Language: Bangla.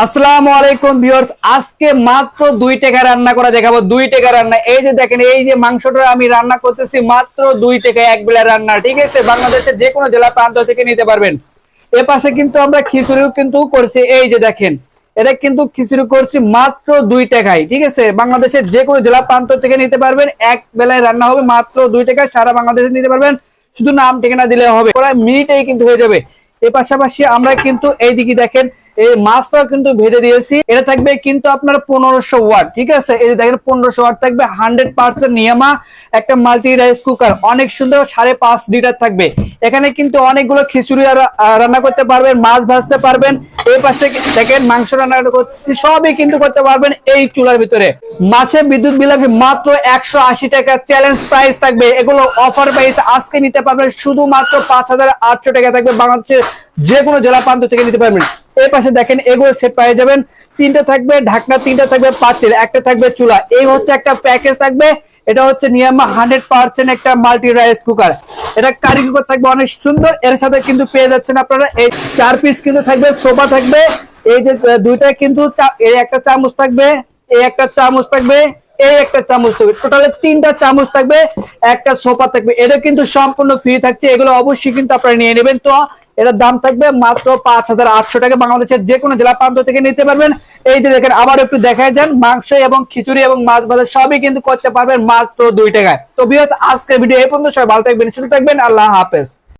আসসালামু আলাইকুম ভিউয়ার্স, আজকে মাত্র 2 টাকা রান্না করা দেখাবো। 2 টাকা রান্না, এই যে দেখেন, এই যে মাংসটা আমি রান্না করতেছি মাত্র 2 টাকা এক বেলা রান্না। ঠিক আছে, বাংলাদেশের যে কোনো জেলা প্রান্ত থেকে নিতে পারবেন। এ পাশে কিন্তু আমরা খিচুড়িও কিন্তু করছি, এই যে দেখেন, এটা কিন্তু খিচুড়ি করছি মাত্র 2 টাকায়। ঠিক আছে, বাংলাদেশের যে কোনো জেলা প্রান্ত থেকে নিতে পারবেন, এক বেলায় রান্না হবে মাত্র 2 টাকায়, সারা বাংলাদেশে নিতে পারবেন। শুধু নাম ঠিকানা দিলে হবে, প্রায় মিনিটেই কিন্তু হয়ে যাবে। এর পাশাপাশি আমরা কিন্তু এইদিকে দেখেন, এই মাছটাও কিন্তু ভেজে দিয়েছি। এটা থাকবে কিন্তু আপনার 1500 ওয়াট। ঠিক আছে, এই যে দেখেন 1500 ওয়াট থাকবে, 100% নিয়ামা একটা মাল্টি রাইস কুকার, অনেক সুন্দর, 5.5 লিটার থাকবে। এখানে কিন্তু অনেকগুলো খিচুড়ি রান্না করতে পারবেন, মাছ ভাজতে পারবেন। এই পাশে দেখেন মাংস রান্না করতেছি, সবই কিন্তু করতে পারবেন এই চুলার ভিতরে। মাসে বিদ্যুৎ বিল হবে মাত্র 180 টাকা, চ্যালেঞ্জ প্রাইস থাকবে। এগুলো অফার প্রাইস, আজকে নিতে পারবেন শুধুমাত্র 5800 টাকা থাকবে। বাংলাদেশের যে কোনো জেলা প্রান্ত থেকে নিতে পারবেন। এই পাশে দেখেন, এগুলো সেট পেয়ে যাবেন। 3টা থাকবে ঢাকনা, 3টা থাকবে পাতিল, একটা থাকবে চুলা। এই হচ্ছে একটা প্যাকেজ থাকবে। এটা হচ্ছে নিয়ামা 100% একটা মাল্টি রাইস কুকার। এটা কারিগর থাকবে অনেক সুন্দর। এর সাথে কিন্তু পেয়ে যাচ্ছেন আপনারা এই 4 পিস কিন্তু থাকবে, সোফা থাকবে। এই যে দুইটা কিন্তু, এই একটা চামচ থাকবে, এই একটা চামচ থাকবে, এই একটা চামচ থাকবে, টোটালে 3টা চামচ থাকবে, একটা সোফা থাকবে। এটা কিন্তু সম্পূর্ণ ফ্রি থাকছে। এগুলো অবশ্যই কিন্তু আপনারা নিয়ে নেবেন। তো এটার দাম থাকবে মাত্র 5800 টাকা। বাংলাদেশের যে কোনো জেলা প্রান্ত থেকে নিতে পারবেন। এই যে দেখেন, আবার একটু দেখাই দেন, মাংস এবং খিচুড়ি এবং মাছ ভাজা সবই কিন্তু করতে পারবেন মাত্র 2 টাকায়। তো ভিউয়ার্স, আজকের ভিডিও এই পর্যন্ত। সবাই ভালো থাকবেন, সুস্থ থাকবেন, আল্লাহ হাফেজ।